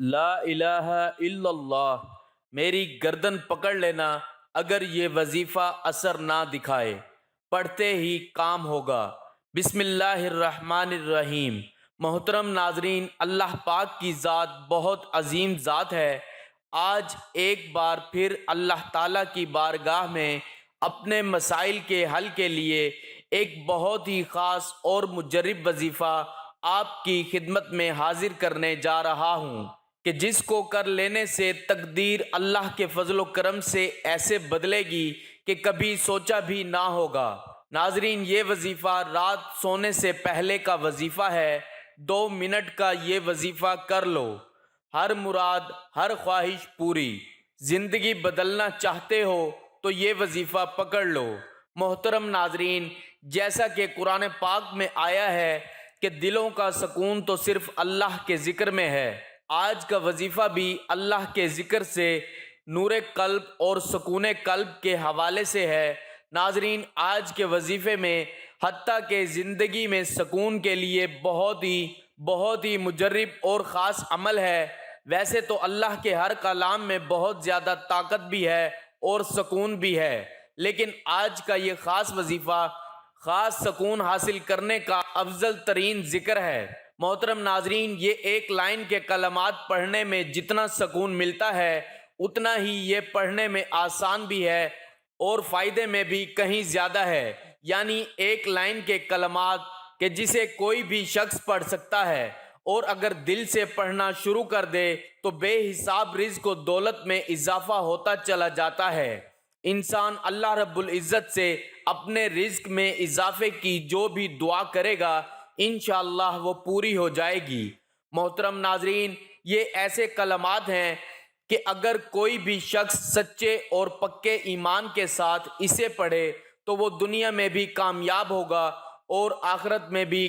لا الہ الا اللہ، میری گردن پکڑ لینا اگر یہ وظیفہ اثر نہ دکھائے، پڑھتے ہی کام ہوگا۔ بسم اللہ الرحمن الرحیم۔ محترم ناظرین، اللہ پاک کی ذات بہت عظیم ذات ہے۔ آج ایک بار پھر اللہ تعالیٰ کی بارگاہ میں اپنے مسائل کے حل کے لیے ایک بہت ہی خاص اور مجرب وظیفہ آپ کی خدمت میں حاضر کرنے جا رہا ہوں کہ جس کو کر لینے سے تقدیر اللہ کے فضل و کرم سے ایسے بدلے گی کہ کبھی سوچا بھی نہ ہوگا۔ ناظرین، یہ وظیفہ رات سونے سے پہلے کا وظیفہ ہے۔ 2 منٹ کا یہ وظیفہ کر لو، ہر مراد، ہر خواہش پوری۔ زندگی بدلنا چاہتے ہو تو یہ وظیفہ پکڑ لو۔ محترم ناظرین، جیسا کہ قرآن پاک میں آیا ہے کہ دلوں کا سکون تو صرف اللہ کے ذکر میں ہے، آج کا وظیفہ بھی اللہ کے ذکر سے نور قلب اور سکون قلب کے حوالے سے ہے۔ ناظرین، آج کے وظیفے میں حتیٰ کہ زندگی میں سکون کے لیے بہت ہی مجرب اور خاص عمل ہے۔ ویسے تو اللہ کے ہر کلام میں بہت زیادہ طاقت بھی ہے اور سکون بھی ہے، لیکن آج کا یہ خاص وظیفہ خاص سکون حاصل کرنے کا افضل ترین ذکر ہے۔ محترم ناظرین، یہ ایک لائن کے کلمات پڑھنے میں جتنا سکون ملتا ہے، اتنا ہی یہ پڑھنے میں آسان بھی ہے اور فائدے میں بھی کہیں زیادہ ہے۔ یعنی ایک لائن کے کلمات کہ جسے کوئی بھی شخص پڑھ سکتا ہے، اور اگر دل سے پڑھنا شروع کر دے تو بے حساب رزق و دولت میں اضافہ ہوتا چلا جاتا ہے۔ انسان اللہ رب العزت سے اپنے رزق میں اضافے کی جو بھی دعا کرے گا، انشاءاللہ وہ پوری ہو جائے گی۔ محترم ناظرین، یہ ایسے کلمات ہیں کہ اگر کوئی بھی شخص سچے اور پکے ایمان کے ساتھ اسے پڑھے تو وہ دنیا میں بھی کامیاب ہوگا اور آخرت میں بھی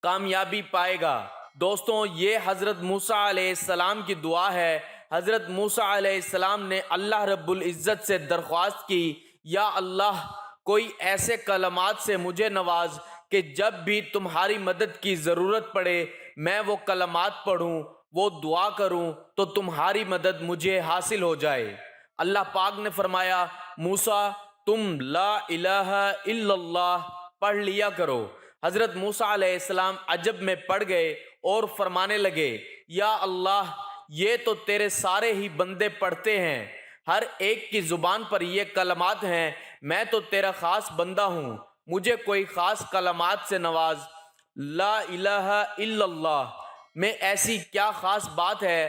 کامیابی پائے گا۔ دوستوں، یہ حضرت موسیٰ علیہ السلام کی دعا ہے۔ حضرت موسیٰ علیہ السلام نے اللہ رب العزت سے درخواست کی، یا اللہ، کوئی ایسے کلمات سے مجھے نواز کہ جب بھی تمہاری مدد کی ضرورت پڑے میں وہ کلمات پڑھوں، وہ دعا کروں تو تمہاری مدد مجھے حاصل ہو جائے۔ اللہ پاک نے فرمایا، موسیٰ، تم لا الہ الا اللہ پڑھ لیا کرو۔ حضرت موسیٰ علیہ السلام عجب میں پڑ گئے اور فرمانے لگے، یا اللہ، یہ تو تیرے سارے ہی بندے پڑھتے ہیں، ہر ایک کی زبان پر یہ کلمات ہیں، میں تو تیرا خاص بندہ ہوں، مجھے کوئی خاص کلمات سے نواز۔ لا الہ الا اللہ میں ایسی کیا خاص بات ہے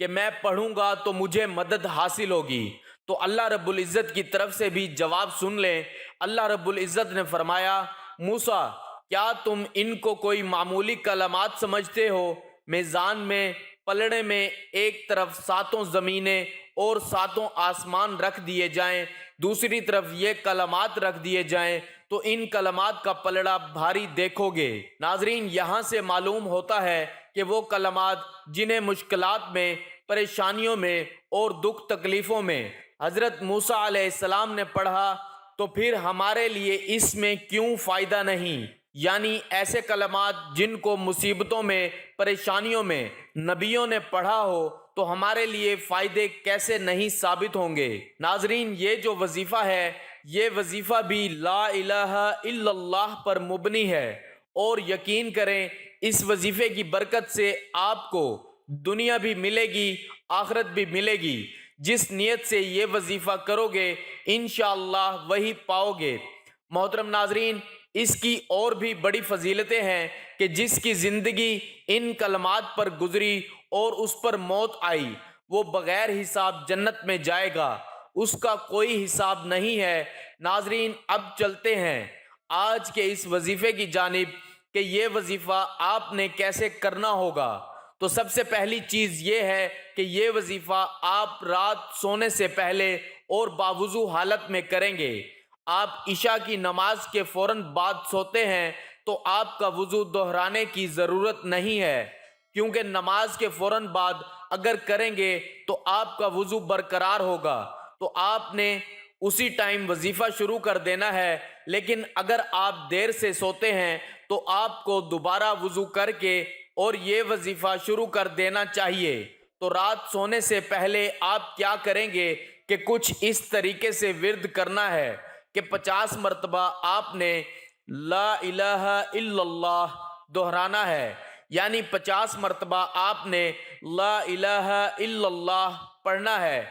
کہ میں پڑھوں گا تو مجھے مدد حاصل ہوگی؟ تو اللہ رب العزت کی طرف سے بھی جواب سن لیں۔ اللہ رب العزت نے فرمایا، موسیٰ، کیا تم ان کو کوئی معمولی کلمات سمجھتے ہو؟ میزان میں پلڑے میں ایک طرف 7 زمینیں اور 7 آسمان رکھ دیے جائیں، دوسری طرف یہ کلمات رکھ دیے جائیں تو ان کلمات کا پلڑا بھاری دیکھو گے۔ ناظرین، یہاں سے معلوم ہوتا ہے کہ وہ کلمات جنہیں مشکلات میں، پریشانیوں میں اور دکھ تکلیفوں میں حضرت موسیٰ علیہ السلام نے پڑھا تو پھر ہمارے لیے اس میں کیوں فائدہ نہیں؟ یعنی ایسے کلمات جن کو مصیبتوں میں، پریشانیوں میں نبیوں نے پڑھا ہو تو ہمارے لیے فائدے کیسے نہیں ثابت ہوں گے؟ ناظرین، یہ جو وظیفہ ہے، یہ وظیفہ بھی لا الہ الا اللہ پر مبنی ہے، اور یقین کریں اس وظیفے کی برکت سے آپ کو دنیا بھی ملے گی، آخرت بھی ملے گی۔ جس نیت سے یہ وظیفہ کرو گے انشاءاللہ وہی پاؤ گے۔ محترم ناظرین، اس کی اور بھی بڑی فضیلتیں ہیں کہ جس کی زندگی ان کلمات پر گزری اور اس پر موت آئی، وہ بغیر حساب جنت میں جائے گا، اس کا کوئی حساب نہیں ہے۔ ناظرین، اب چلتے ہیں آج کے اس وظیفے کی جانب کہ یہ وظیفہ آپ نے کیسے کرنا ہوگا۔ تو سب سے پہلی چیز یہ ہے کہ یہ وظیفہ آپ رات سونے سے پہلے اور باوضو حالت میں کریں گے۔ آپ عشاء کی نماز کے فوراً بعد سوتے ہیں تو آپ کا وضو دہرانے کی ضرورت نہیں ہے، کیونکہ نماز کے فوراً بعد اگر کریں گے تو آپ کا وضو برقرار ہوگا، تو آپ نے اسی ٹائم وظیفہ شروع کر دینا ہے۔ لیکن اگر آپ دیر سے سوتے ہیں تو آپ کو دوبارہ وضو کر کے اور یہ وظیفہ شروع کر دینا چاہیے۔ تو رات سونے سے پہلے آپ کیا کریں گے کہ کچھ اس طریقے سے ورد کرنا ہے کہ 50 مرتبہ آپ نے لا الہ الا اللہ دہرانا ہے، یعنی 50 مرتبہ آپ نے لا الہ الا اللہ پڑھنا ہے۔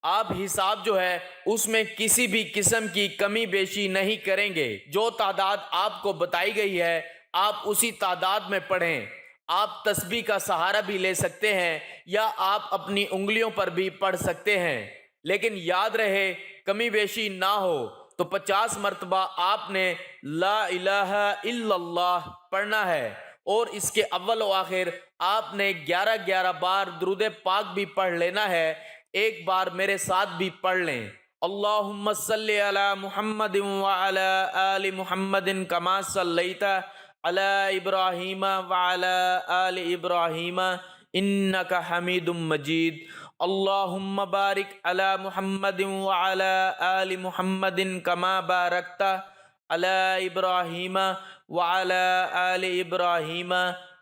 آپ حساب جو ہے اس میں کسی بھی قسم کی کمی بیشی نہیں کریں گے، جو تعداد آپ کو بتائی گئی ہے آپ اسی تعداد میں پڑھیں۔ آپ تسبیح کا سہارا بھی لے سکتے ہیں یا آپ اپنی انگلیوں پر بھی پڑھ سکتے ہیں، لیکن یاد رہے کمی بیشی نہ ہو تو 50 مرتبہ آپ نے لا الہ الا اللہ پڑھنا ہے، اور اس کے اول و آخر آپ نے 11 بار درود پاک بھی پڑھ لینا ہے۔ ایک بار میرے ساتھ بھی پڑھ لیں، اللہم صلی علی محمد وعلی آل محمد کما صلیت علی ابراہیم وعلی آل ابراہیم انک حمید مجید، اللہم بارک علی محمد وعلی آل محمد کما بارکت علی ابراہیم وعلی آل ابراہیم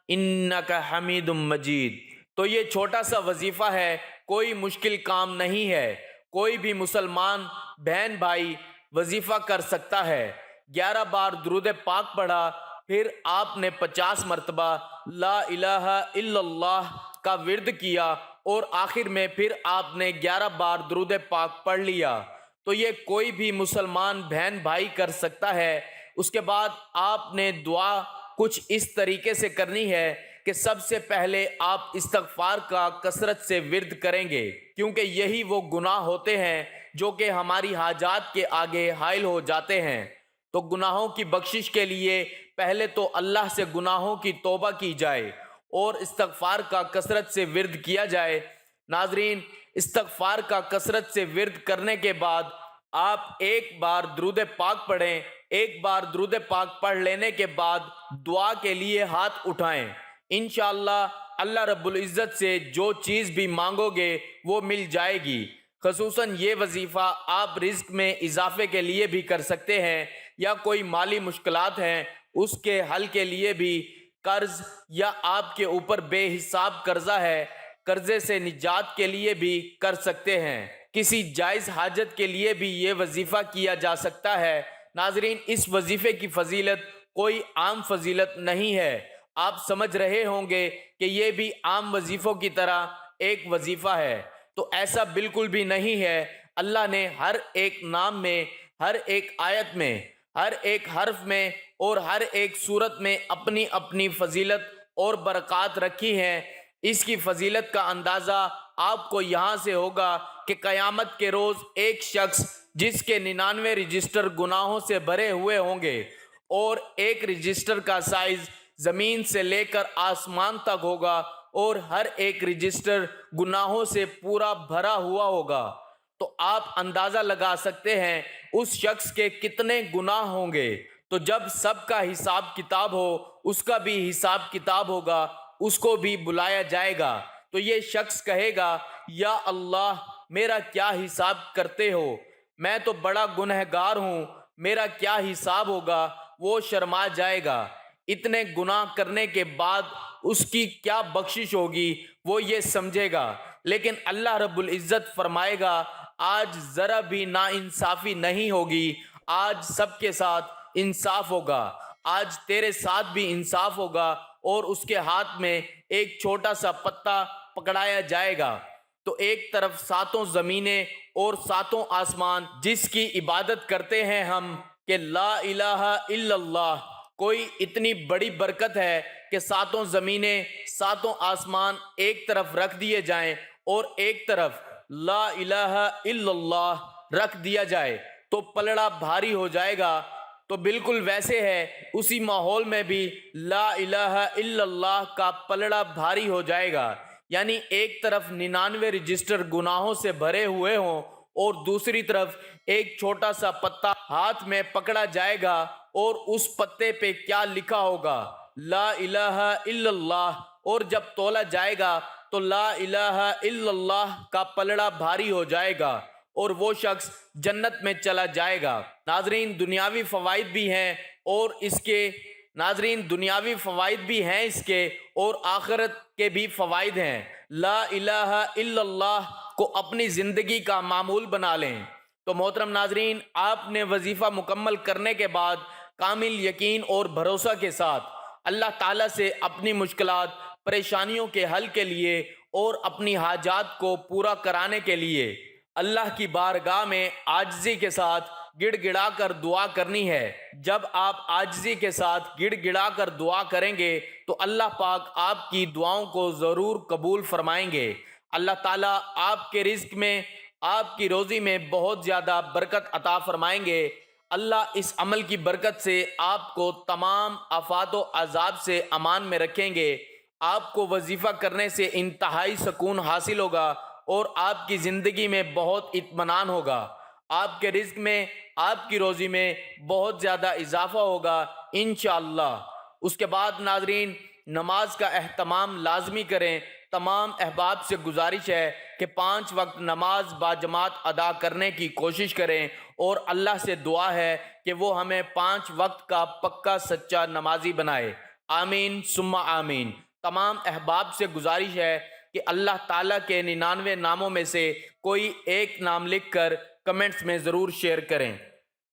انک حمید مجید۔ تو یہ چھوٹا سا وظیفہ ہے، کوئی مشکل کام نہیں ہے، کوئی بھی مسلمان بہن بھائی وظیفہ کر سکتا ہے۔ 11 بار درود پاک پڑھا، پھر آپ نے 50 مرتبہ لا الہ الا اللہ کا ورد کیا، اور آخر میں پھر آپ نے 11 بار درود پاک پڑھ لیا۔ تو یہ کوئی بھی مسلمان بہن بھائی کر سکتا ہے۔ اس کے بعد آپ نے دعا کچھ اس طریقے سے کرنی ہے کہ سب سے پہلے آپ استغفار کا کثرت سے ورد کریں گے، کیونکہ یہی وہ گناہ ہوتے ہیں جو کہ ہماری حاجات کے آگے حائل ہو جاتے ہیں۔ تو گناہوں کی بخشش کے لیے پہلے تو اللہ سے گناہوں کی توبہ کی جائے اور استغفار کا کثرت سے ورد کیا جائے۔ ناظرین، استغفار کا کثرت سے ورد کرنے کے بعد آپ ایک بار درود پاک پڑھیں۔ ایک بار درود پاک پڑھ لینے کے بعد دعا کے لیے ہاتھ اٹھائیں۔ انشاءاللہ اللہ رب العزت سے جو چیز بھی مانگو گے وہ مل جائے گی۔ خصوصاً یہ وظیفہ آپ رزق میں اضافے کے لیے بھی کر سکتے ہیں، یا کوئی مالی مشکلات ہیں اس کے حل کے لیے بھی، قرض یا آپ کے اوپر بے حساب قرضہ ہے، قرضے سے نجات کے لیے بھی کر سکتے ہیں۔ کسی جائز حاجت کے لیے بھی یہ وظیفہ کیا جا سکتا ہے۔ ناظرین، اس وظیفے کی فضیلت کوئی عام فضیلت نہیں ہے۔ آپ سمجھ رہے ہوں گے کہ یہ بھی عام وظیفوں کی طرح ایک وظیفہ ہے، تو ایسا بالکل بھی نہیں ہے۔ اللہ نے ہر ایک نام میں، ہر ایک آیت میں، ہر ایک حرف میں اور ہر ایک صورت میں اپنی اپنی فضیلت اور برکات رکھی ہیں۔ اس کی فضیلت کا اندازہ آپ کو یہاں سے ہوگا کہ قیامت کے روز ایک شخص جس کے 99 رجسٹر گناہوں سے بھرے ہوئے ہوں گے، اور ایک رجسٹر کا سائز زمین سے لے کر آسمان تک ہوگا، اور ہر ایک رجسٹر گناہوں سے پورا بھرا ہوا ہوگا، تو آپ اندازہ لگا سکتے ہیں اس شخص کے کتنے گناہ ہوں گے۔ تو جب سب کا حساب کتاب ہو، اس کا بھی حساب کتاب ہوگا، اس کو بھی بلایا جائے گا، تو یہ شخص کہے گا یا اللہ میرا کیا حساب کرتے ہو، میں تو بڑا گنہگار ہوں، میرا کیا حساب ہوگا۔ وہ شرما جائے گا۔ اتنے گناہ کرنے کے بعد اس کی کیا بخشش ہوگی وہ یہ سمجھے گا، لیکن اللہ رب العزت فرمائے گا آج ذرا بھی ناانصافی نہیں ہوگی، آج سب کے ساتھ انصاف ہوگا، آج تیرے ساتھ بھی انصاف ہوگا، اور اس کے ہاتھ میں ایک چھوٹا سا پتا پکڑایا جائے گا۔ تو ایک طرف 7 زمینیں اور 7 آسمان جس کی عبادت کرتے ہیں ہم کہ لا الہ الا اللہ، کوئی اتنی بڑی برکت ہے کہ 7 زمینیں 7 آسمان ایک طرف رکھ دیے جائیں اور ایک طرف لا الہ الا اللہ رکھ دیا جائے تو پلڑا بھاری ہو جائے گا۔ تو بالکل ویسے ہے، اسی ماحول میں بھی لا الہ الا اللہ کا پلڑا بھاری ہو جائے گا، یعنی ایک طرف 99 رجسٹر گناہوں سے بھرے ہوئے ہوں اور دوسری طرف ایک چھوٹا سا پتا ہاتھ میں پکڑا جائے گا، اور اس پتے پہ کیا لکھا ہوگا، لا الہ الا اللہ، اور جب تولا جائے گا تو لا الہ الا اللہ کا پلڑا بھاری ہو جائے گا اور وہ شخص جنت میں چلا جائے گا۔ ناظرین، دنیاوی فوائد بھی ہیں اور اس کے اور آخرت کے بھی فوائد ہیں۔ لا الہ الا اللہ کو اپنی زندگی کا معمول بنا لیں۔ تو محترم ناظرین، آپ نے وظیفہ مکمل کرنے کے بعد کامل یقین اور بھروسہ کے ساتھ اللہ تعالیٰ سے اپنی مشکلات، پریشانیوں کے حل کے لیے اور اپنی حاجات کو پورا کرانے کے لیے اللہ کی بارگاہ میں عاجزی کے ساتھ گڑ گڑا کر دعا کرنی ہے۔ جب آپ عاجزی کے ساتھ گڑ گڑا کر دعا کریں گے تو اللہ پاک آپ کی دعاؤں کو ضرور قبول فرمائیں گے۔ اللہ تعالیٰ آپ کے رزق میں، آپ کی روزی میں بہت زیادہ برکت عطا فرمائیں گے۔ اللہ اس عمل کی برکت سے آپ کو تمام آفات و عذاب سے امان میں رکھیں گے۔ آپ کو وظیفہ کرنے سے انتہائی سکون حاصل ہوگا اور آپ کی زندگی میں بہت اطمینان ہوگا۔ آپ کے رزق میں، آپ کی روزی میں بہت زیادہ اضافہ ہوگا انشاءاللہ۔ اس کے بعد ناظرین، نماز کا اہتمام لازمی کریں۔ تمام احباب سے گزارش ہے کہ 5 وقت نماز باجماعت ادا کرنے کی کوشش کریں اور اللہ سے دعا ہے کہ وہ ہمیں 5 وقت کا پکا سچا نمازی بنائے۔ آمین ثم آمین۔ تمام احباب سے گزارش ہے کہ اللہ تعالیٰ کے 99 ناموں میں سے کوئی ایک نام لکھ کر کمنٹس میں ضرور شیئر کریں۔